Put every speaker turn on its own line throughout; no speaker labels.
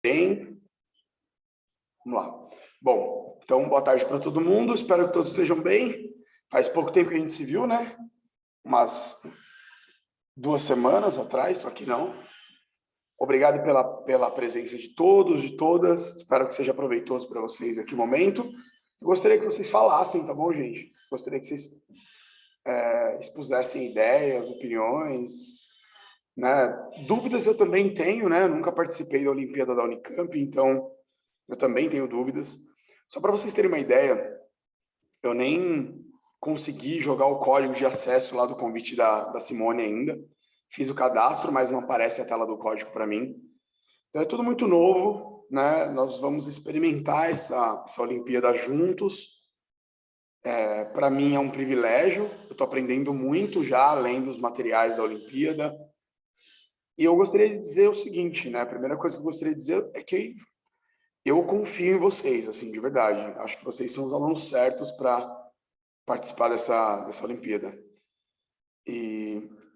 Bem, vamos lá. Bom, então boa tarde para todo mundo, espero que todos estejam bem. Faz pouco tempo que a gente se viu, né? Umas 2 semanas atrás, só que não. Obrigado pela presença de todos, de todas. Espero que seja proveitoso para vocês aqui o momento. Eu gostaria que vocês falassem, tá bom, gente? Gostaria que vocês expusessem ideias, opiniões, né? Dúvidas eu também tenho, né? Nunca participei da Olimpíada da Unicamp, então eu também tenho dúvidas. Só para vocês terem uma ideia, eu nem consegui jogar o código de acesso lá do convite da Simone ainda. Fiz o cadastro, mas não aparece a tela do código para mim. Então é tudo muito novo, né? Nós vamos experimentar essa Olimpíada juntos. Para mim é um privilégio, eu estou aprendendo muito já, além dos materiais da Olimpíada. E eu gostaria de dizer o seguinte, né? A primeira coisa que eu gostaria de dizer é que eu confio em vocês, assim, de verdade. Acho que vocês são os alunos certos para participar dessa Olimpíada.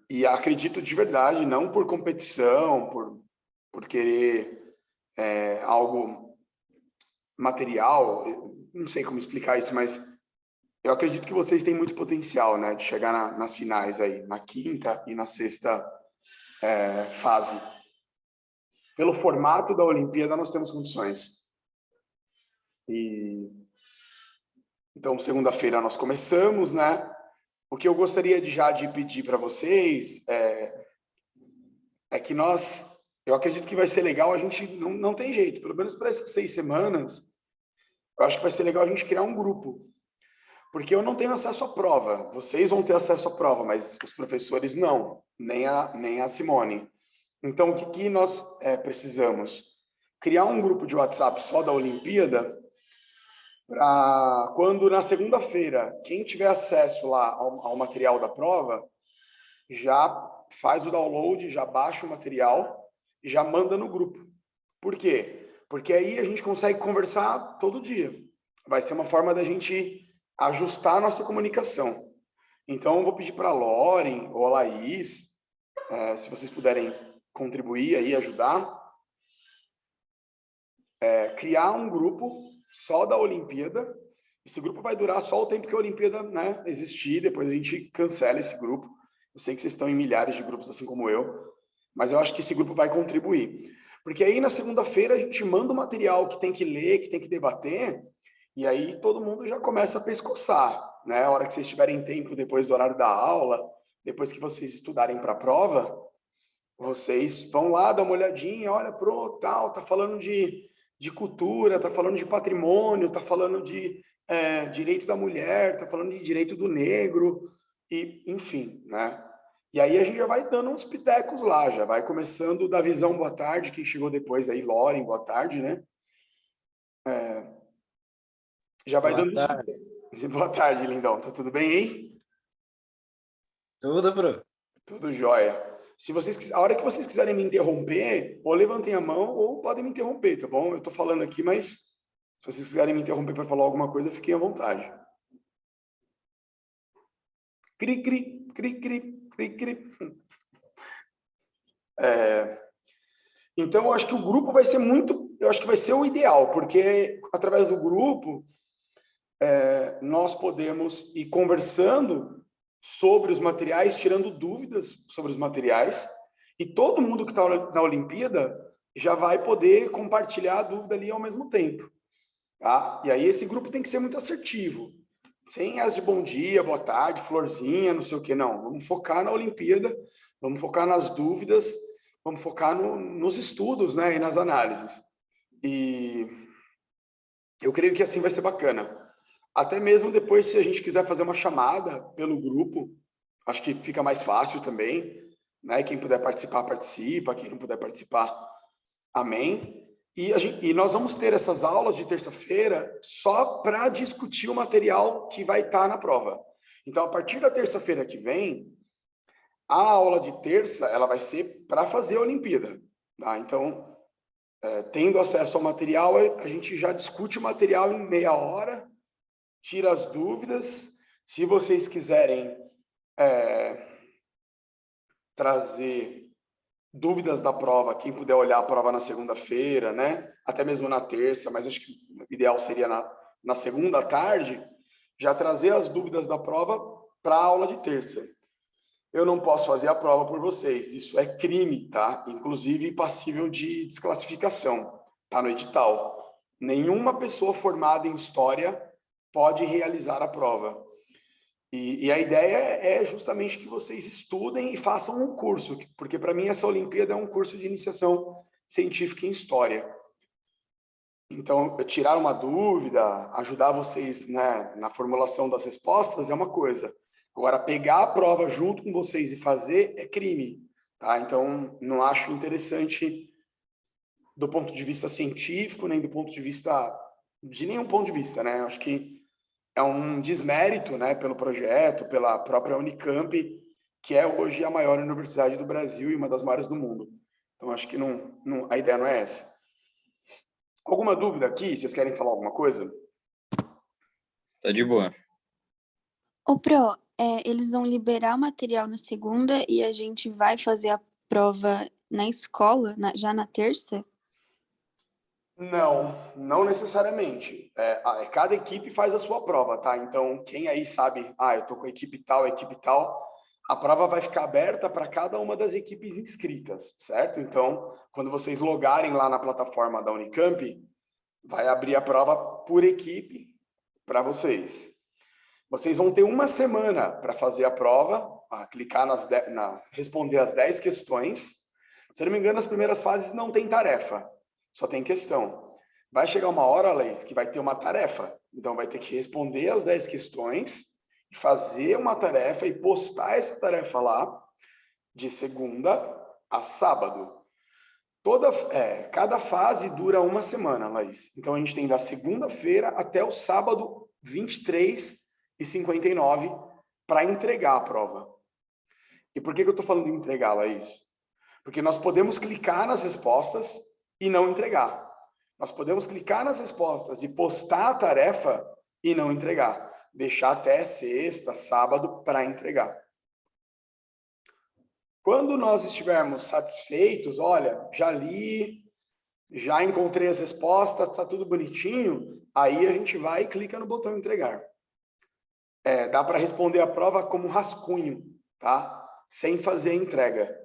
E acredito de verdade, não por competição, por querer algo material, não sei como explicar isso, mas eu acredito que vocês têm muito potencial, né, de chegar nas finais aí, na quinta e na sexta fase. Pelo formato da Olimpíada, nós temos condições. Então, segunda-feira nós começamos, né? O que eu gostaria de pedir para vocês é que eu acredito que vai ser legal, a gente não tem jeito, pelo menos para essas 6 semanas, eu acho que vai ser legal a gente criar um grupo, porque eu não tenho acesso à prova, vocês vão ter acesso à prova, mas os professores não, nem a Simone. Então, o que nós precisamos? Criar um grupo de WhatsApp só da Olimpíada, para quando na segunda-feira, quem tiver acesso lá ao material da prova, já faz o download, já baixa o material e já manda no grupo. Por quê? Porque aí a gente consegue conversar todo dia. Vai ser uma forma da gente ajustar a nossa comunicação. Então, eu vou pedir para a Loren ou a Laís, se vocês puderem contribuir aí, ajudar, criar um grupo só da Olimpíada. Esse grupo vai durar só o tempo que a Olimpíada, né, existir, depois a gente cancela esse grupo. Eu sei que vocês estão em milhares de grupos, assim como eu, mas eu acho que esse grupo vai contribuir. Porque aí, na segunda-feira, a gente manda o material que tem que ler, que tem que debater, e aí todo mundo já começa a pescoçar, né? A hora que vocês tiverem tempo, depois do horário da aula, depois que vocês estudarem para a prova, vocês vão lá dar uma olhadinha, olha, pronto, tal, tá falando de cultura, tá falando de patrimônio, tá falando de direito da mulher, tá falando de direito do negro, e enfim, né? E aí a gente já vai dando uns pitecos lá, já vai começando da visão, boa tarde, quem chegou depois aí, Loren, boa tarde, né? Já vai
Boa
dando uns
tarde.
pitecos. Boa tarde, lindão, tá tudo bem aí?
Tudo, Bruno?
Tudo jóia. A hora que vocês quiserem me interromper, ou levantem a mão ou podem me interromper, tá bom? Eu tô falando aqui, mas se vocês quiserem me interromper para falar alguma coisa, fiquem à vontade. Cri, cri, cri, cri, cri, cri. Então, eu acho que o grupo vai ser eu acho que vai ser o ideal, porque através do grupo nós podemos ir conversando sobre os materiais, tirando dúvidas sobre os materiais, e todo mundo que está na Olimpíada já vai poder compartilhar a dúvida ali ao mesmo tempo. Tá? E aí esse grupo tem que ser muito assertivo, sem as de bom dia, boa tarde, florzinha, não sei o que, não. Vamos focar na Olimpíada, vamos focar nas dúvidas, vamos focar nos estudos, né, e nas análises. E eu creio que assim vai ser bacana. Até mesmo depois, se a gente quiser fazer uma chamada pelo grupo, acho que fica mais fácil também, né? Quem puder participar, participa. Quem não puder participar, amém. E nós vamos ter essas aulas de terça-feira só para discutir o material que vai estar na prova. Então, a partir da terça-feira que vem, a aula de terça ela vai ser para fazer a Olimpíada. Tá? Então, tendo acesso ao material, a gente já discute o material em meia hora, tira as dúvidas. Se vocês quiserem trazer dúvidas da prova, quem puder olhar a prova na segunda-feira, né? Até mesmo na terça, mas acho que o ideal seria na segunda à tarde, já trazer as dúvidas da prova para a aula de terça. Eu não posso fazer a prova por vocês, isso é crime, tá? Inclusive passível de desclassificação, tá no edital. Nenhuma pessoa formada em história pode realizar a prova. E a ideia é justamente que vocês estudem e façam um curso, porque para mim essa Olimpíada é um curso de iniciação científica em história. Então, tirar uma dúvida, ajudar vocês, né, na formulação das respostas é uma coisa. Agora, pegar a prova junto com vocês e fazer é crime, tá? Então, não acho interessante do ponto de vista científico, nem do ponto de vista, de nenhum ponto de vista, né? Acho que é um desmérito, né, pelo projeto, pela própria Unicamp, que é hoje a maior universidade do Brasil e uma das maiores do mundo. Então, acho que a ideia não é essa. Alguma dúvida aqui? Vocês querem falar alguma coisa?
Tá de boa.
Ô, Pro, eles vão liberar o material na segunda e a gente vai fazer a prova na escola, já na terça?
Não necessariamente. Cada equipe faz a sua prova, tá? Então, quem aí sabe, eu tô com a equipe tal, a prova vai ficar aberta para cada uma das equipes inscritas, certo? Então, quando vocês logarem lá na plataforma da Unicamp, vai abrir a prova por equipe para vocês. Vocês vão ter uma semana para fazer a prova, clicar responder as 10 questões. Se eu não me engano, as primeiras fases não tem tarefa, só tem questão. Vai chegar uma hora, Laís, que vai ter uma tarefa. Então, vai ter que responder as 10 questões, fazer uma tarefa e postar essa tarefa lá de segunda a sábado. Cada fase dura uma semana, Laís. Então, a gente tem da segunda-feira até o sábado 23h59 para entregar a prova. E por que eu estou falando de entregar, Laís? Porque nós podemos clicar nas respostas e não entregar. Nós podemos clicar nas respostas e postar a tarefa e não entregar. Deixar até sexta, sábado para entregar. Quando nós estivermos satisfeitos, olha, já li, já encontrei as respostas, está tudo bonitinho, aí a gente vai e clica no botão entregar. Dá para responder a prova como rascunho, tá? Sem fazer a entrega.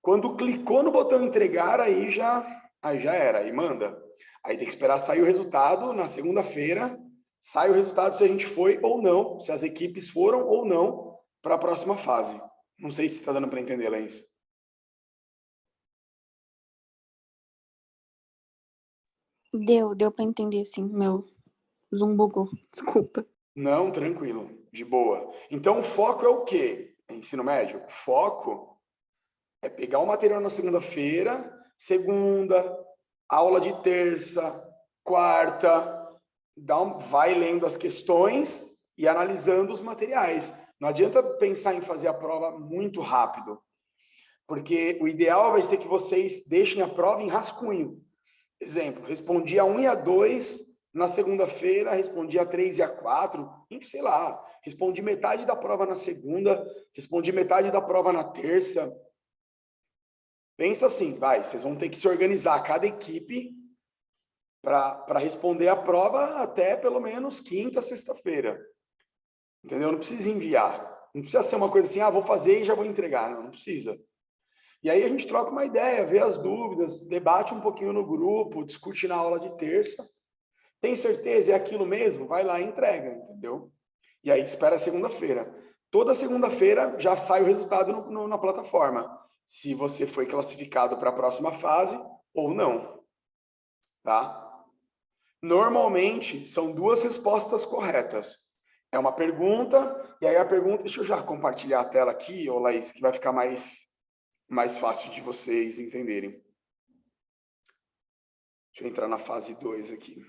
Quando clicou no botão entregar, aí já era, aí manda. Aí tem que esperar sair o resultado na segunda-feira, sai o resultado se a gente foi ou não, se as equipes foram ou não para a próxima fase. Não sei se está dando para entender, Lens.
Deu para entender, sim. Meu Zoom bugou, desculpa.
Não, tranquilo, de boa. Então, o foco é o quê? Ensino médio? O foco é pegar o material na segunda-feira, segunda, aula de terça, quarta, vai lendo as questões e analisando os materiais. Não adianta pensar em fazer a prova muito rápido, porque o ideal vai ser que vocês deixem a prova em rascunho. Exemplo, respondi a 1 e a 2 na segunda-feira, respondi a 3 e a 4, sei lá, respondi metade da prova na segunda, respondi metade da prova na terça. Pensa assim, vocês vão ter que se organizar, cada equipe, para responder a prova até pelo menos quinta, sexta-feira. Entendeu? Não precisa enviar. Não precisa ser uma coisa assim, vou fazer e já vou entregar. Não precisa. E aí a gente troca uma ideia, vê as dúvidas, debate um pouquinho no grupo, discute na aula de terça. Tem certeza? É aquilo mesmo? Vai lá e entrega, entendeu? E aí espera segunda-feira. Toda segunda-feira já sai o resultado na plataforma. Se você foi classificado para a próxima fase ou não. Tá? Normalmente, são 2 respostas corretas. É uma pergunta, e aí a pergunta... Deixa eu já compartilhar a tela aqui, Laís, que vai ficar mais fácil de vocês entenderem. Deixa eu entrar na fase 2 aqui.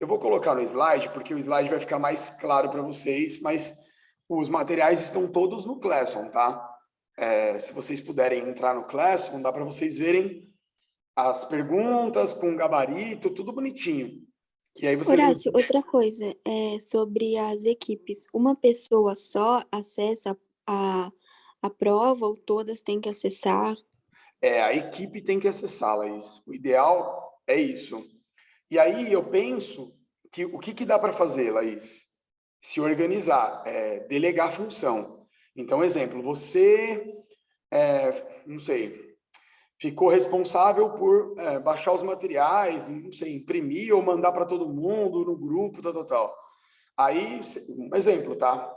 Eu vou colocar no slide, porque o slide vai ficar mais claro para vocês, mas os materiais estão todos no Classroom, tá? Se vocês puderem entrar no Classroom, dá para vocês verem as perguntas com gabarito, tudo bonitinho. Que aí vocês...
Horácio, outra coisa, sobre as equipes. Uma pessoa só acessa a a prova ou todas têm que acessar?
A equipe tem que acessar, Laís. O ideal é isso. E aí eu penso que o que dá para fazer, Laís? Se organizar, delegar função. Então, exemplo, você, não sei, ficou responsável por baixar os materiais, não sei, imprimir ou mandar para todo mundo no grupo, tal, tal, tal. Aí, um exemplo, tá?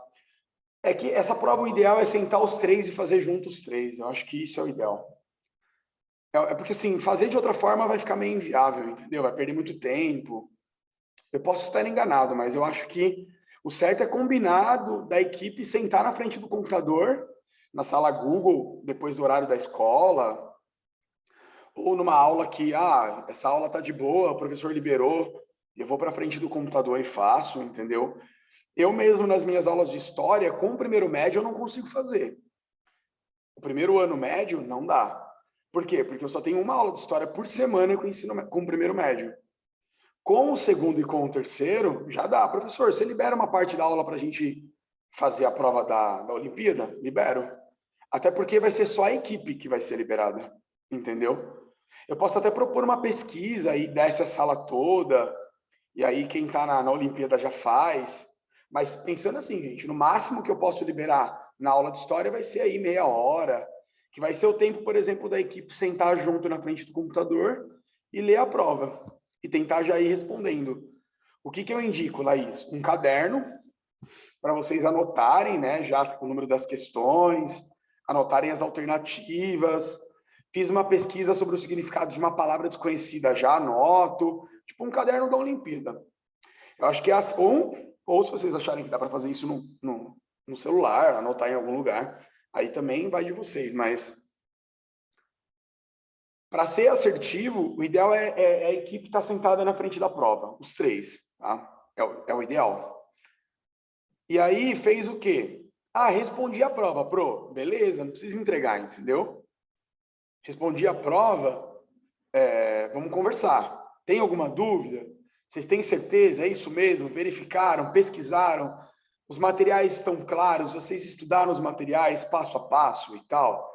É que essa prova, o ideal é sentar os três e fazer juntos os três. Eu acho que isso é o ideal. Porque, assim, fazer de outra forma vai ficar meio inviável, entendeu? Vai perder muito tempo. Eu posso estar enganado, mas eu acho que o certo é combinado da equipe sentar na frente do computador, na sala Google, depois do horário da escola, ou numa aula que, essa aula tá de boa, o professor liberou, eu vou para frente do computador e faço, entendeu? Eu mesmo, nas minhas aulas de história, com o primeiro médio, eu não consigo fazer. O primeiro ano médio, não dá. Por quê? Porque eu só tenho uma aula de história por semana com o primeiro médio. Com o segundo e com o terceiro, já dá. Professor, você libera uma parte da aula para a gente fazer a prova da Olimpíada? Libero. Até porque vai ser só a equipe que vai ser liberada, entendeu? Eu posso até propor uma pesquisa e desce a sala toda, e aí quem está na Olimpíada já faz. Mas pensando assim, gente, no máximo que eu posso liberar na aula de história vai ser aí meia hora, que vai ser o tempo, por exemplo, da equipe sentar junto na frente do computador e ler a prova e tentar já ir respondendo. O que eu indico, Laís? Um caderno para vocês anotarem, né, já o número das questões, anotarem as alternativas. Fiz uma pesquisa sobre o significado de uma palavra desconhecida, já anoto. Tipo um caderno da Olimpíada. Eu acho que é ou se vocês acharem que dá para fazer isso no celular, anotar em algum lugar, aí também vai de vocês, mas para ser assertivo, o ideal é a equipe estar sentada na frente da prova, os três, tá? É o ideal. E aí fez o quê? Respondi a prova, beleza, não precisa entregar, entendeu? Respondi a prova, vamos conversar. Tem alguma dúvida? Vocês têm certeza? É isso mesmo? Verificaram? Pesquisaram? Os materiais estão claros? Vocês estudaram os materiais passo a passo e tal?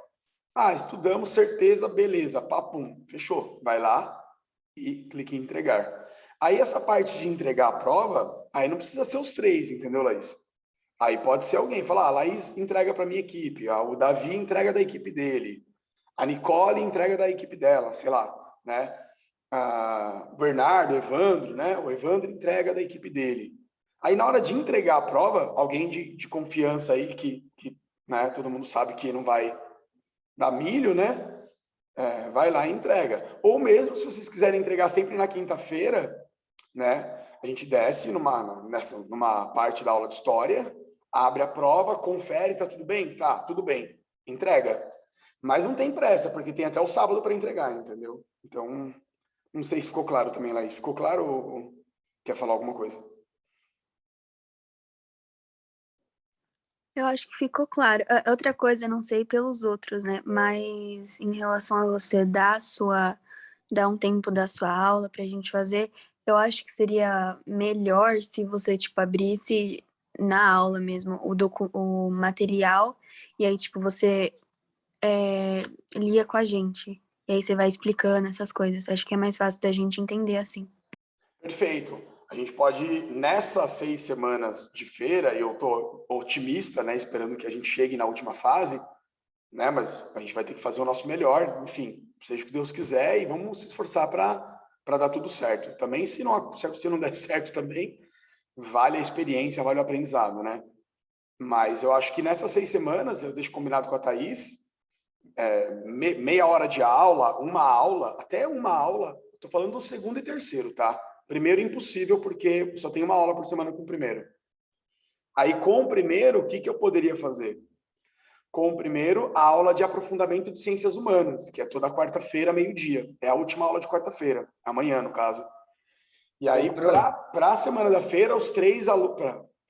Estudamos, certeza, beleza, papum, fechou. Vai lá e clique em entregar. Aí essa parte de entregar a prova, aí não precisa ser os três, entendeu, Laís? Aí pode ser alguém, falar, Laís entrega para minha equipe, o Davi entrega da equipe dele, a Nicole entrega da equipe dela, sei lá, né? O Bernardo, o Evandro, né? O Evandro entrega da equipe dele. Aí na hora de entregar a prova, alguém de confiança aí, que né, todo mundo sabe que não vai dar milho, né? Vai lá e entrega. Ou mesmo, se vocês quiserem entregar sempre na quinta-feira, né? A gente desce numa parte da aula de história, abre a prova, confere, tá tudo bem? Tá, tudo bem. Entrega. Mas não tem pressa, porque tem até o sábado para entregar, entendeu? Então, não sei se ficou claro também, Laís. Ficou claro ou quer falar alguma coisa?
Eu acho que ficou claro. Outra coisa, não sei pelos outros, né? Mas em relação a você dar um tempo da sua aula pra gente fazer, eu acho que seria melhor se você, tipo, abrisse na aula mesmo o material e aí, tipo, você lia com a gente. E aí você vai explicando essas coisas. Acho que é mais fácil da gente entender assim.
Perfeito. A gente pode, nessas 6 semanas de feira, eu estou otimista, né, esperando que a gente chegue na última fase, né, mas a gente vai ter que fazer o nosso melhor, enfim, seja o que Deus quiser, e vamos se esforçar para dar tudo certo. Também, se não der certo também, vale a experiência, vale o aprendizado, né? Mas eu acho que nessas 6 semanas, eu deixo combinado com a Thaís, meia hora de aula, até uma aula, estou falando do segundo e terceiro, tá? Primeiro impossível, porque só tem uma aula por semana com o primeiro. Aí com o primeiro, o que eu poderia fazer? Com o primeiro, a aula de aprofundamento de ciências humanas, que é toda quarta-feira, meio-dia. É a última aula de quarta-feira, amanhã, no caso. E aí, para a semana da feira,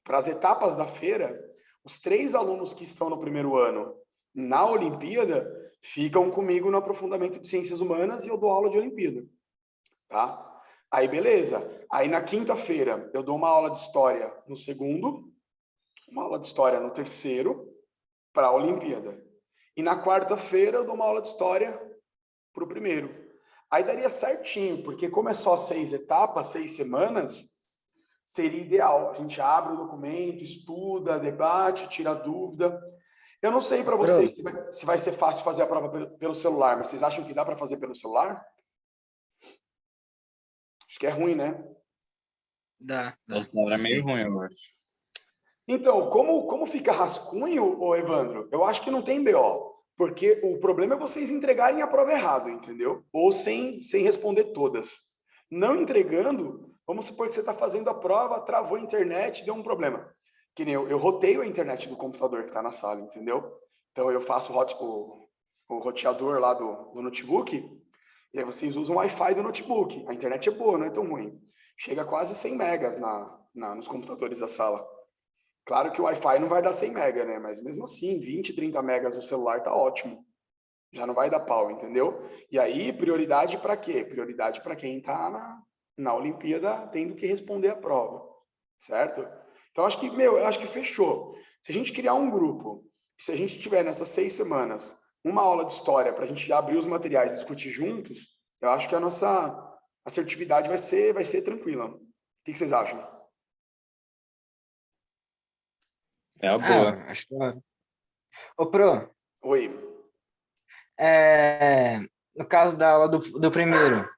para as etapas da feira, os 3 alunos que estão no primeiro ano na Olimpíada ficam comigo no aprofundamento de ciências humanas e eu dou aula de Olimpíada, tá? Aí, beleza. Aí, na quinta-feira, eu dou uma aula de história no segundo, uma aula de história no terceiro, para a Olimpíada. E na quarta-feira eu dou uma aula de história para o primeiro. Aí daria certinho, porque como é só 6 etapas, 6 semanas, seria ideal. A gente abre o documento, estuda, debate, tira dúvida. Eu não sei para vocês se vai ser fácil fazer a prova pelo celular, mas vocês acham que dá para fazer pelo celular? Acho que é ruim, né?
Dá.
O celular é meio ruim, eu acho.
Então, como fica rascunho, ô Evandro, eu acho que não tem BO. Porque o problema é vocês entregarem a prova errado, entendeu? Ou sem responder todas. Não entregando, vamos supor que você está fazendo a prova, travou a internet, deu um problema. Que nem eu roteio a internet do computador que está na sala, entendeu? Então eu faço o roteador lá do notebook, e aí vocês usam o Wi-Fi do notebook. A internet é boa, não é tão ruim. Chega a quase 100 megas nos computadores da sala. Claro que o Wi-Fi não vai dar 100 mega, né? Mas mesmo assim, 20, 30 megas no celular tá ótimo. Já não vai dar pau, entendeu? E aí, prioridade para quê? Prioridade para quem tá na Olimpíada tendo que responder a prova, certo? Então, eu acho que fechou. Se a gente criar um grupo, se a gente tiver nessas 6 semanas uma aula de história para a gente abrir os materiais e discutir juntos, eu acho que a nossa assertividade vai ser tranquila. O que vocês acham?
É a boa.
Acho que... Ô, Pro,
Oi.
no caso da aula do primeiro,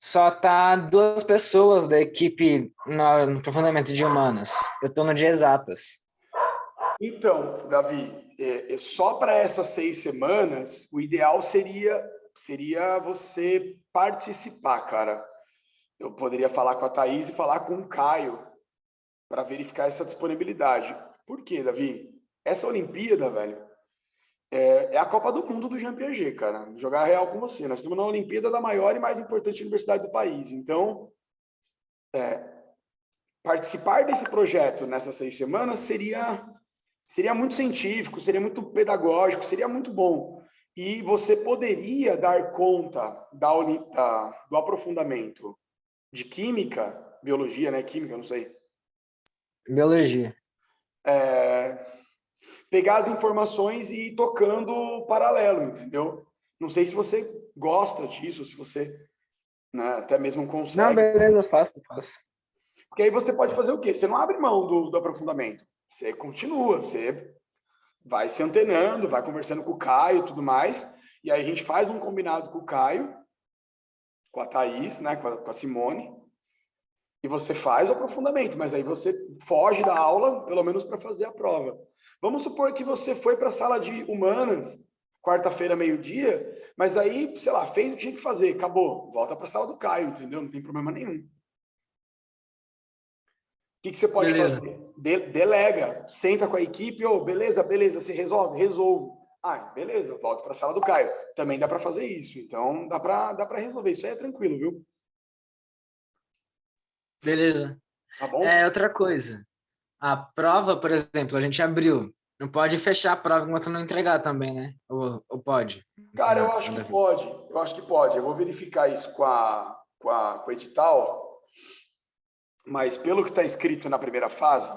só tá 2 pessoas da equipe no aprofundamento de humanas. Eu tô no de exatas.
Então, Davi, só para essas 6 semanas, o ideal seria você participar, cara. Eu poderia falar com a Thaís e falar com o Caio para verificar essa disponibilidade. Por quê, Davi? Essa Olimpíada, velho, é a Copa do Mundo do Jean Piaget, cara. Vou jogar real com você. Nós estamos na Olimpíada da maior e mais importante universidade do país. Então, participar desse projeto nessas 6 semanas seria muito científico, seria muito pedagógico, seria muito bom. E você poderia dar conta do aprofundamento de química, biologia, né? Química, não sei.
Biologia.
Pegar as informações e ir tocando paralelo, entendeu? Não sei se você gosta disso, se você, né, até mesmo consegue.
Não, beleza, faço.
Porque aí você pode fazer o quê? Você não abre mão do aprofundamento. Você continua, você vai se antenando, vai conversando com o Caio e tudo mais. E aí a gente faz um combinado com o Caio, com a Thaís, né, com a Simone, e você faz o aprofundamento, mas aí você foge da aula, pelo menos para fazer a prova. Vamos supor que você foi para a sala de humanas, quarta-feira, meio-dia, mas aí, sei lá, fez o que tinha que fazer, acabou. Volta para a sala do Caio, entendeu? Não tem problema nenhum. O que você pode fazer? Delega, senta com a equipe, beleza, você resolve? Resolvo. Beleza, volto para a sala do Caio. Também dá para fazer isso, então dá para resolver. Isso aí é tranquilo, viu?
Beleza.
Tá bom?
Outra coisa. A prova, por exemplo, a gente abriu. Não pode fechar a prova enquanto não entregar também, né? Ou pode?
Cara, eu acho que pode. Eu acho que pode. Eu vou verificar isso com o edital. Mas pelo que está escrito na primeira fase,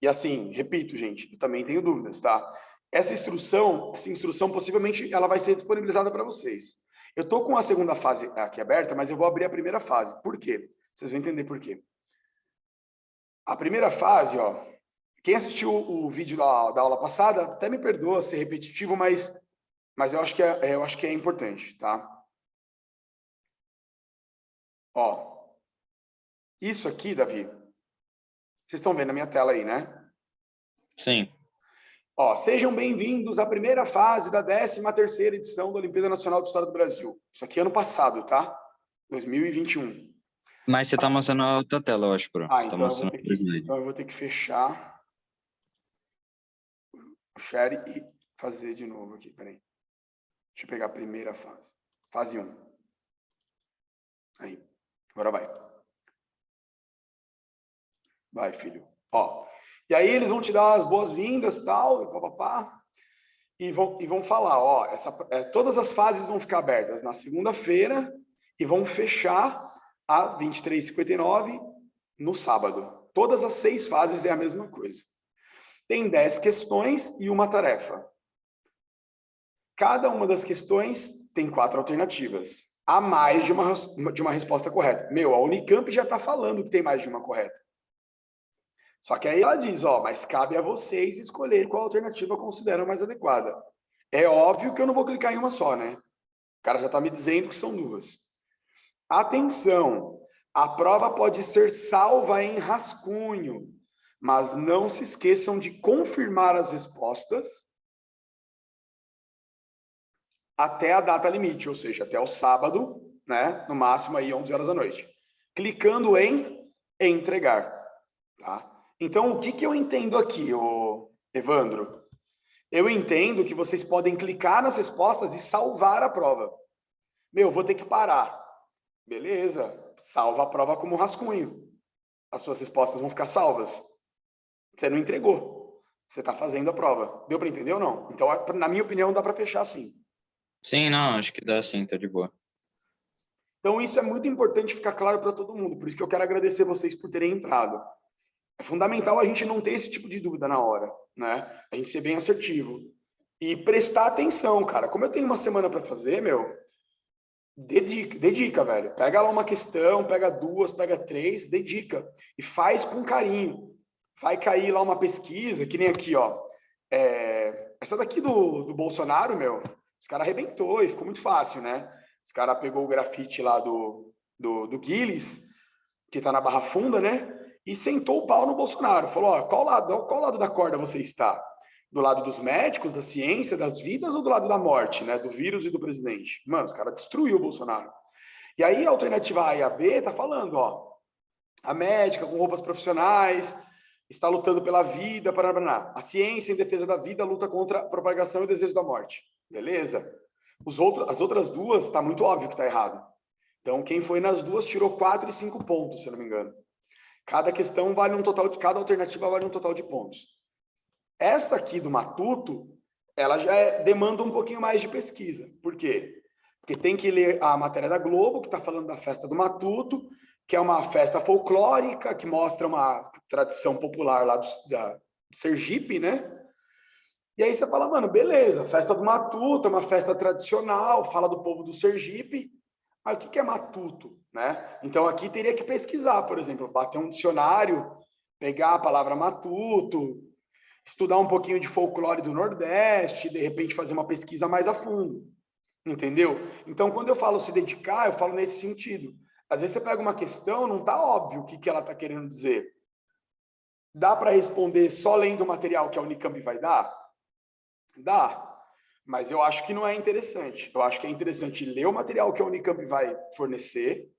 e assim, repito, gente, eu também tenho dúvidas, tá? Essa instrução possivelmente ela vai ser disponibilizada para vocês. Eu estou com a segunda fase aqui aberta, mas eu vou abrir a primeira fase. Por quê? Vocês vão entender por quê. A primeira fase, quem assistiu o vídeo da aula passada, até me perdoa ser repetitivo, mas eu acho que é importante, tá? Isso aqui, Davi, vocês estão vendo a minha tela aí, né?
Sim.
Sejam bem-vindos à primeira fase da 13ª edição da Olimpíada Nacional de História do Brasil. Isso aqui é ano passado, tá? 2021.
Mas você está mostrando a outra tela, eu acho, Pro. Você
então
tá mostrando o slide.
então eu vou ter que fechar o share e fazer de novo aqui, peraí. Deixa eu pegar a primeira fase. Fase 1. Aí, agora vai. Vai, filho. E aí eles vão te dar as boas-vindas, tal, papapá, e vão falar, todas as fases vão ficar abertas na segunda-feira e vão fechar a 23h59 no sábado. Todas as 6 fases é a mesma coisa. Tem 10 questões e uma tarefa. Cada uma das questões tem 4 alternativas. Há mais de uma resposta correta. A Unicamp já está falando que tem mais de uma correta. Só que aí ela diz, mas cabe a vocês escolher qual alternativa consideram mais adequada. É óbvio que eu não vou clicar em uma só, né? O cara já está me dizendo que são 2. Atenção! A prova pode ser salva em rascunho, mas não se esqueçam de confirmar as respostas até a data limite, ou seja, até o sábado, né? No máximo aí 11 horas da noite. Clicando em entregar, tá? Então, o que eu entendo aqui, Evandro? Eu entendo que vocês podem clicar nas respostas e salvar a prova. Vou ter que parar. Beleza, salva a prova como rascunho. As suas respostas vão ficar salvas. Você não entregou. Você está fazendo a prova. Deu para entender ou não? Então, na minha opinião, dá para fechar assim.
Sim, não, acho que dá sim, tá de boa.
Então, isso é muito importante ficar claro para todo mundo. Por isso que eu quero agradecer vocês por terem entrado. É fundamental a gente não ter esse tipo de dúvida na hora, né? A gente ser bem assertivo. E prestar atenção, cara. Como eu tenho uma semana para fazer, dedica, velho. Pega lá uma questão, pega 2, pega 3, dedica. E faz com carinho. Vai cair lá uma pesquisa, que nem aqui, essa daqui do Bolsonaro, os caras arrebentou e ficou muito fácil, né? Os caras pegou o grafite lá do Guilis, que tá na Barra Funda, né? E sentou o pau no Bolsonaro. Falou, qual lado da corda você está? Do lado dos médicos, da ciência, das vidas, ou do lado da morte, né? Do vírus e do presidente? Mano, os caras destruiu o Bolsonaro. E aí a alternativa A e a B tá falando, a médica com roupas profissionais está lutando pela vida, a ciência em defesa da vida luta contra a propagação e o desejo da morte. Beleza? As outras 2, tá muito óbvio que tá errado. Então, quem foi nas 2 tirou 4 e 5 pontos, se eu não me engano. Cada questão vale um total, cada alternativa vale um total de pontos. Essa aqui do Matuto, ela já demanda um pouquinho mais de pesquisa. Por quê? Porque tem que ler a matéria da Globo, que está falando da festa do Matuto, que é uma festa folclórica, que mostra uma tradição popular lá do Sergipe, né? E aí você fala, mano, beleza, festa do Matuto é uma festa tradicional, fala do povo do Sergipe, mas o que é Matuto, né? Então aqui teria que pesquisar, por exemplo, bater um dicionário, pegar a palavra Matuto, estudar um pouquinho de folclore do Nordeste, de repente fazer uma pesquisa mais a fundo, entendeu? Então quando eu falo se dedicar, eu falo nesse sentido. Às vezes você pega uma questão, não tá óbvio o que ela tá querendo dizer. Dá para responder só lendo o material que a Unicamp vai dar? Dá. Mas eu acho que não é interessante. Eu acho que é interessante ler o material que a Unicamp vai fornecer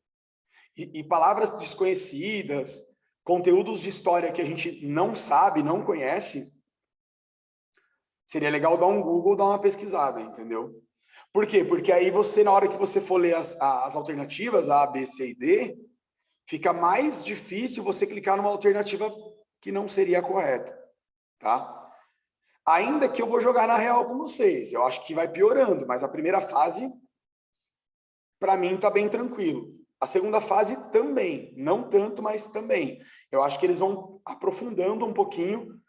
e palavras desconhecidas, conteúdos de história que a gente não sabe, não conhece. Seria legal dar um Google, dar uma pesquisada, entendeu? Por quê? Porque aí você, na hora que você for ler as alternativas, A, B, C e D, fica mais difícil você clicar numa alternativa que não seria a correta, tá? Ainda que eu vou jogar na real com vocês, eu acho que vai piorando, mas a primeira fase, para mim, tá bem tranquilo. A segunda fase também, não tanto, mas também. Eu acho que eles vão aprofundando um pouquinho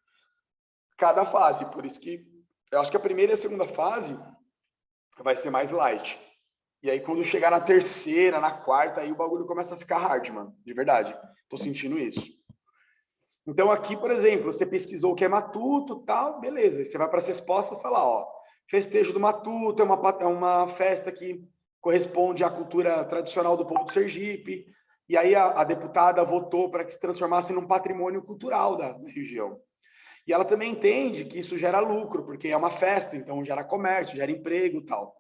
cada fase, por isso que eu acho que a primeira e a segunda fase vai ser mais light. E aí, quando chegar na terceira, na quarta, aí o bagulho começa a ficar hard, mano, de verdade. Tô sentindo isso. Então, aqui, por exemplo, você pesquisou o que é Matuto, tal, beleza. Aí você vai para as respostas, tá lá, festejo do Matuto, é uma festa que corresponde à cultura tradicional do povo do Sergipe. E aí a deputada votou para que se transformasse num patrimônio cultural da região. E ela também entende que isso gera lucro, porque é uma festa, então gera comércio, gera emprego e tal.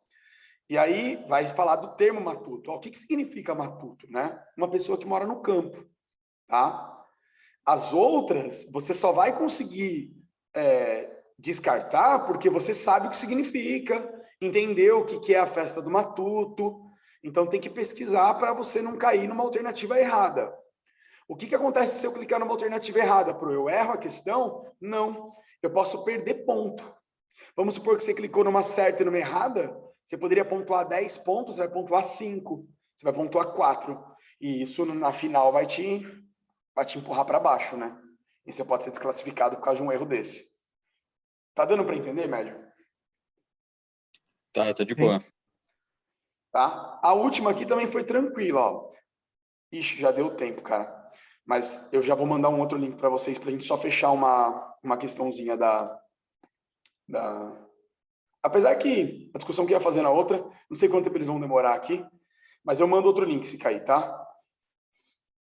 E aí vai falar do termo Matuto. O que significa Matuto, né? Uma pessoa que mora no campo, tá? As outras, você só vai conseguir descartar porque você sabe o que significa, entendeu o que é a festa do Matuto. Então, tem que pesquisar para você não cair numa alternativa errada. O que acontece se eu clicar numa alternativa errada? Eu erro a questão? Não. Eu posso perder ponto. Vamos supor que você clicou numa certa e numa errada, você poderia pontuar 10 pontos, você vai pontuar 5, você vai pontuar 4. E isso, na final, vai te empurrar para baixo, né? E você pode ser desclassificado por causa de um erro desse. Tá dando para entender, médio?
Tá de boa.
Tá? A última aqui também foi tranquila, ó. Ixi, já deu tempo, cara. Mas eu já vou mandar um outro link para vocês, para a gente só fechar uma questãozinha da... Apesar que a discussão que ia fazer na outra, não sei quanto tempo eles vão demorar aqui, mas eu mando outro link se cair, tá?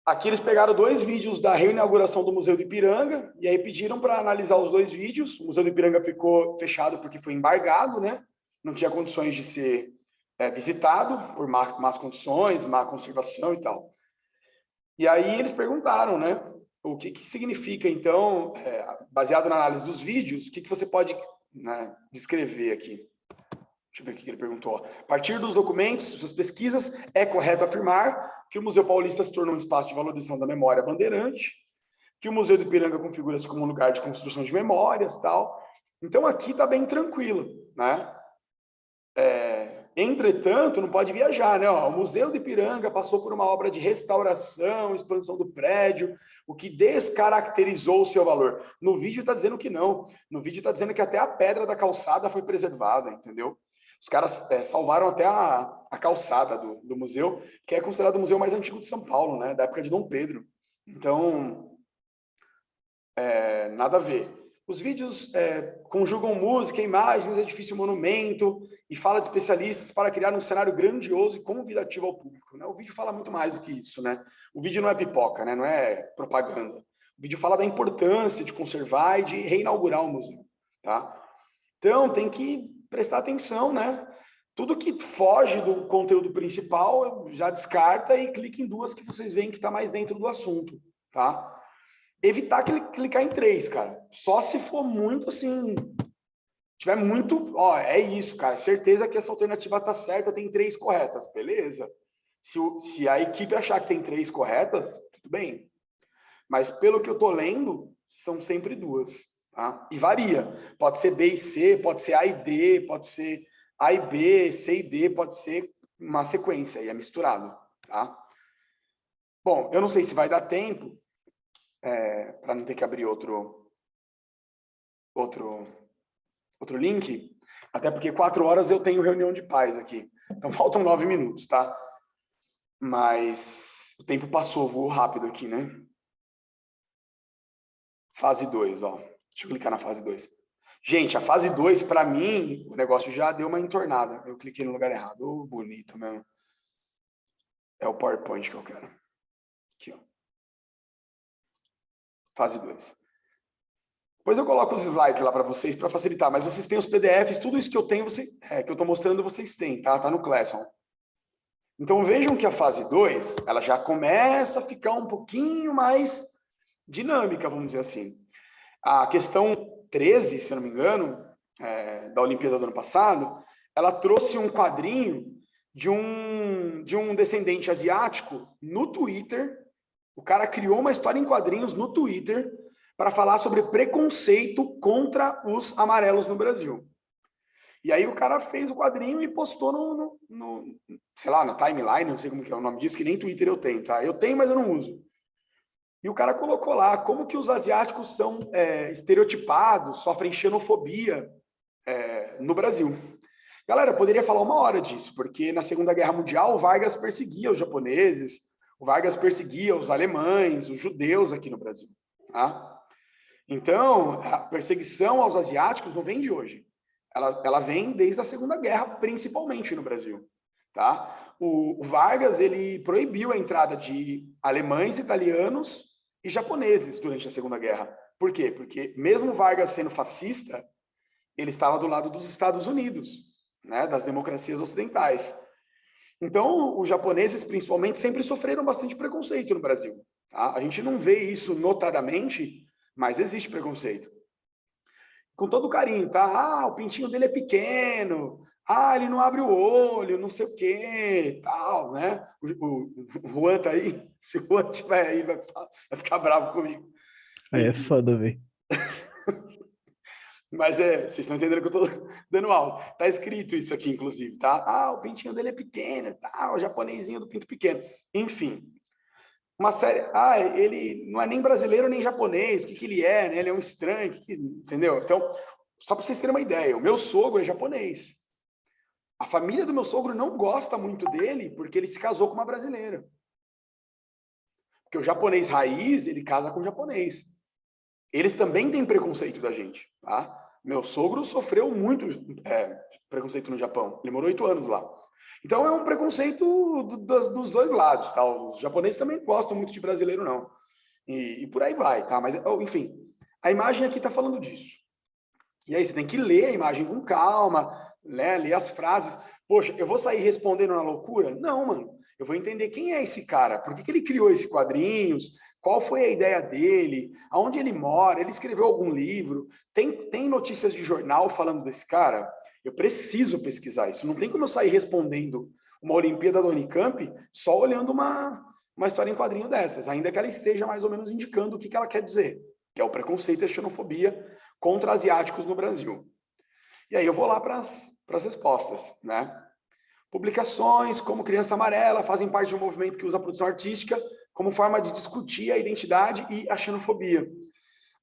Aqui eles pegaram 2 vídeos da reinauguração do Museu do Ipiranga, e aí pediram para analisar os 2 vídeos. O Museu do Ipiranga ficou fechado porque foi embargado, né? Não tinha condições de ser visitado por más condições, má conservação e tal. E aí eles perguntaram, né? O que significa, então, baseado na análise dos vídeos, o que você pode, né, descrever aqui? Deixa eu ver o que ele perguntou. A partir dos documentos, suas pesquisas, é correto afirmar que o Museu Paulista se tornou um espaço de valorização da memória bandeirante, que o Museu do Ipiranga configura-se como um lugar de construção de memórias, tal. Então, aqui está bem tranquilo, né? Entretanto, não pode viajar, né? Ó, o Museu do Ipiranga passou por uma obra de restauração, expansão do prédio, o que descaracterizou o seu valor. No vídeo está dizendo que não. No vídeo está dizendo que até a pedra da calçada foi preservada, entendeu? Os caras salvaram até a calçada do museu, que é considerado o museu mais antigo de São Paulo, né? Da época de Dom Pedro. Então, nada a ver. Os vídeos conjugam música, imagens, edifício, monumento e fala de especialistas para criar um cenário grandioso e convidativo ao público, né? O vídeo fala muito mais do que isso, né? O vídeo não é pipoca, né? Não é propaganda. O vídeo fala da importância de conservar e de reinaugurar o museu, tá? Então, tem que prestar atenção, né? Tudo que foge do conteúdo principal, já descarta e clica em 2 que vocês veem que está mais dentro do assunto, tá? Evitar clicar em 3, cara. Só se for muito assim, tiver muito, ó, é isso, cara. Certeza que essa alternativa tá certa, tem 3 corretas, beleza? Se a equipe achar que tem 3 corretas, tudo bem. Mas pelo que eu tô lendo, são sempre 2, tá? E varia. Pode ser B e C, pode ser A e D, pode ser A e B, C e D, pode ser uma sequência, aí é misturado, tá? Bom, eu não sei se vai dar tempo, para não ter que abrir outro link, até porque 4 horas eu tenho reunião de pais aqui, então faltam 9 minutos, tá? Mas o tempo passou, voou rápido aqui, né? Fase 2, ó. Deixa eu clicar na fase 2. Gente, a fase 2, para mim, o negócio já deu uma entornada. Eu cliquei no lugar errado. Oh, bonito mesmo. É o PowerPoint que eu quero. Aqui, ó. Fase 2. Depois eu coloco os slides lá para vocês, para facilitar, mas vocês têm os PDFs, tudo isso que eu tenho, que eu estou mostrando, vocês têm, tá? Tá no Classroom. Então vejam que a fase 2, ela já começa a ficar um pouquinho mais dinâmica, vamos dizer assim. A questão 13, se eu não me engano, da Olimpíada do ano passado, ela trouxe um quadrinho de um descendente asiático no Twitter. O cara criou uma história em quadrinhos no Twitter para falar sobre preconceito contra os amarelos no Brasil. E aí o cara fez o quadrinho e postou sei lá, na timeline, não sei como que é o nome disso, que nem Twitter eu tenho, tá? Eu tenho, mas eu não uso. E o cara colocou lá como que os asiáticos são estereotipados, sofrem xenofobia no Brasil. Galera, eu poderia falar 1 hora disso, porque na Segunda Guerra Mundial o Vargas perseguia os japoneses, o Vargas perseguia os alemães, os judeus aqui no Brasil, tá? Então, a perseguição aos asiáticos não vem de hoje. Ela vem desde a Segunda Guerra, principalmente no Brasil, tá? O Vargas, ele proibiu a entrada de alemães, italianos e japoneses durante a Segunda Guerra. Por quê? Porque mesmo Vargas sendo fascista, ele estava do lado dos Estados Unidos, né, das democracias ocidentais. Então, os japoneses, principalmente, sempre sofreram bastante preconceito no Brasil. Tá? A gente não vê isso notadamente, mas existe preconceito. Com todo carinho, tá? Ah, o pintinho dele é pequeno. Ah, ele não abre o olho, não sei o quê, tal, né? O Juan tá aí? Se o Juan estiver aí, vai ficar bravo comigo.
Aí é foda, velho.
Mas vocês estão entendendo que eu tô dando aula. Tá escrito isso aqui, inclusive, tá? Ah, o pintinho dele é pequeno, tá? O japonesinho do pinto pequeno. Enfim, uma série... Ah, ele não é nem brasileiro nem japonês, o que ele é, né? Ele é um estranho, entendeu? Então, Só para vocês terem uma ideia, o meu sogro é japonês. A família do meu sogro não gosta muito dele porque ele se casou com uma brasileira. Porque o japonês raiz, ele casa com o japonês. Eles também têm preconceito da gente, tá? Meu sogro sofreu muito preconceito no Japão. Ele morou 8 anos lá. Então é um preconceito dos dois lados, tá? Os japoneses também gostam muito de brasileiro, não. E por aí vai, tá? Mas, enfim, a imagem aqui está falando disso. E aí você tem que ler a imagem com calma, né? Ler as frases. Poxa, eu vou sair respondendo na loucura? Não, mano. Eu vou entender quem é esse cara, por que ele criou esse quadrinhos, qual foi a ideia dele, aonde ele mora, ele escreveu algum livro, tem notícias de jornal falando desse cara? Eu preciso pesquisar isso. Não tem como eu sair respondendo uma Olimpíada da Unicamp só olhando uma história em quadrinho dessas, ainda que ela esteja mais ou menos indicando o que ela quer dizer, que é o preconceito e a xenofobia contra asiáticos no Brasil. E aí eu vou lá para as respostas, né? Publicações como Criança Amarela fazem parte de um movimento que usa a produção artística como forma de discutir a identidade e a xenofobia.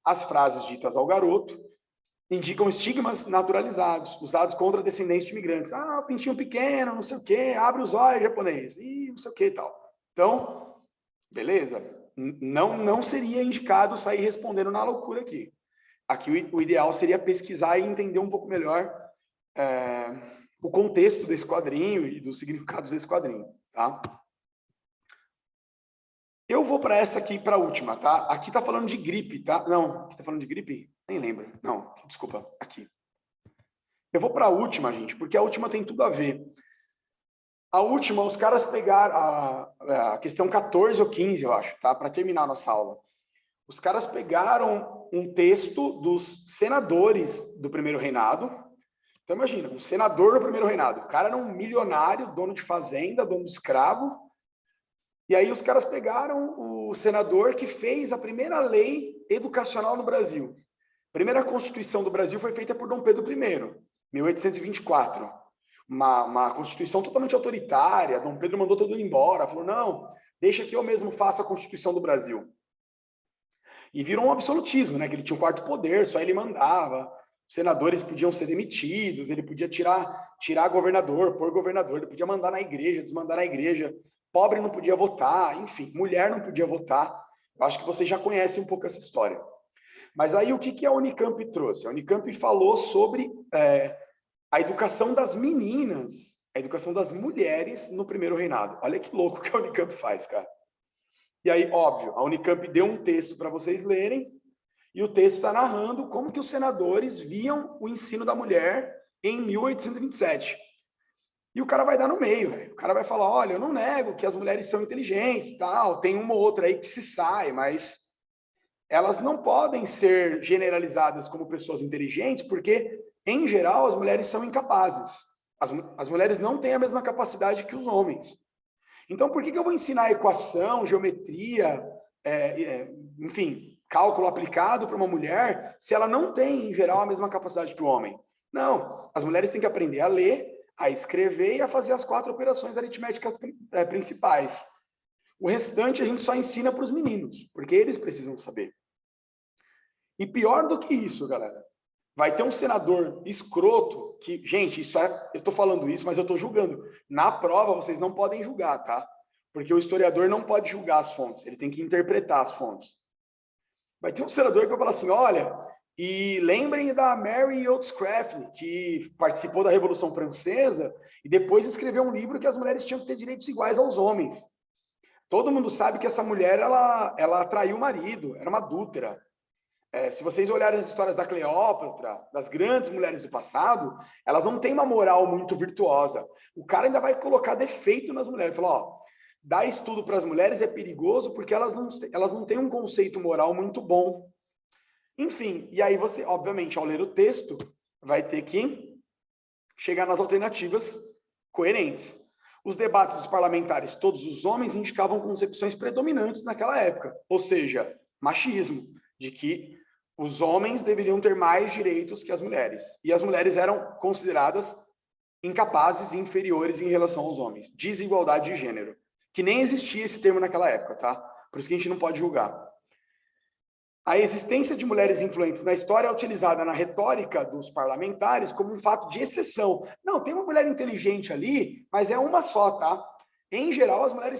As frases ditas ao garoto indicam estigmas naturalizados, usados contra descendentes de imigrantes. Ah, o pintinho pequeno, não sei o quê, abre os olhos, japonês, e não sei o quê e tal. Então, beleza? Não seria indicado sair respondendo na loucura aqui. Aqui o ideal seria pesquisar e entender um pouco melhor o contexto desse quadrinho e dos significados desse quadrinho, tá? Eu vou para essa aqui, para a última, tá? Aqui tá falando de gripe, tá? Não, aqui tá falando de gripe? Nem lembro. Não, desculpa, aqui. Eu vou para a última, gente, porque a última tem tudo a ver. A última, os caras pegaram a questão 14 ou 15, eu acho, tá? Para terminar a nossa aula. Os caras pegaram um texto dos senadores do primeiro reinado. Então, imagina, um senador do primeiro reinado. O cara era um milionário, dono de fazenda, dono de escravo. E aí os caras pegaram o senador que fez a primeira lei educacional no Brasil. A primeira Constituição do Brasil foi feita por Dom Pedro I, 1824. Uma Constituição totalmente autoritária. Dom Pedro mandou todo mundo embora. Falou, não, deixa que eu mesmo faça a Constituição do Brasil. E virou um absolutismo, né? Que ele tinha um quarto poder, só ele mandava. Os senadores podiam ser demitidos, ele podia tirar governador, pôr governador, ele podia mandar na igreja, desmandar na igreja. Pobre não podia votar, enfim, mulher não podia votar. Eu acho que vocês já conhecem um pouco essa história. Mas aí o que a Unicamp trouxe? A Unicamp falou sobre a educação das meninas, a educação das mulheres no primeiro reinado. Olha que louco que a Unicamp faz, cara. E aí, óbvio, a Unicamp deu um texto para vocês lerem, e o texto está narrando como que os senadores viam o ensino da mulher em 1827. E o cara vai dar no meio, velho. O cara vai falar, olha, eu não nego que as mulheres são inteligentes, tal, tem uma ou outra aí que se sai, mas elas não podem ser generalizadas como pessoas inteligentes, porque, em geral, as mulheres são incapazes. As mulheres não têm a mesma capacidade que os homens. Então, por que eu vou ensinar equação, geometria, enfim, cálculo aplicado para uma mulher, se ela não tem, em geral, a mesma capacidade que o homem? Não, as mulheres têm que aprender a ler, a escrever e a fazer as 4 operações aritméticas principais. O restante a gente só ensina para os meninos, porque eles precisam saber. E pior do que isso, galera, vai ter um senador escroto que, gente, eu estou falando isso, mas eu estou julgando. Na prova, vocês não podem julgar, tá? Porque o historiador não pode julgar as fontes, ele tem que interpretar as fontes. Vai ter um senador que vai falar assim, olha, e lembrem da Mary Wollstonecraft, que participou da Revolução Francesa e depois escreveu um livro que as mulheres tinham que ter direitos iguais aos homens. Todo mundo sabe que essa mulher, ela traiu o marido, era uma adúltera. Se vocês olharem as histórias da Cleópatra, das grandes mulheres do passado, elas não têm uma moral muito virtuosa. O cara ainda vai colocar defeito nas mulheres. Falar, ó, dar estudo para as mulheres é perigoso porque elas não têm um conceito moral muito bom. Enfim, e aí você, obviamente, ao ler o texto, vai ter que chegar nas alternativas coerentes. Os debates dos parlamentares, todos os homens, indicavam concepções predominantes naquela época, ou seja, machismo, de que os homens deveriam ter mais direitos que as mulheres. E as mulheres eram consideradas incapazes e inferiores em relação aos homens. Desigualdade de gênero. Que nem existia esse termo naquela época, tá? Por isso que a gente não pode julgar. a existência de mulheres influentes na história é utilizada na retórica dos parlamentares como um fato de exceção. Não, tem uma mulher inteligente ali, mas é uma só, tá? Em geral, as mulheres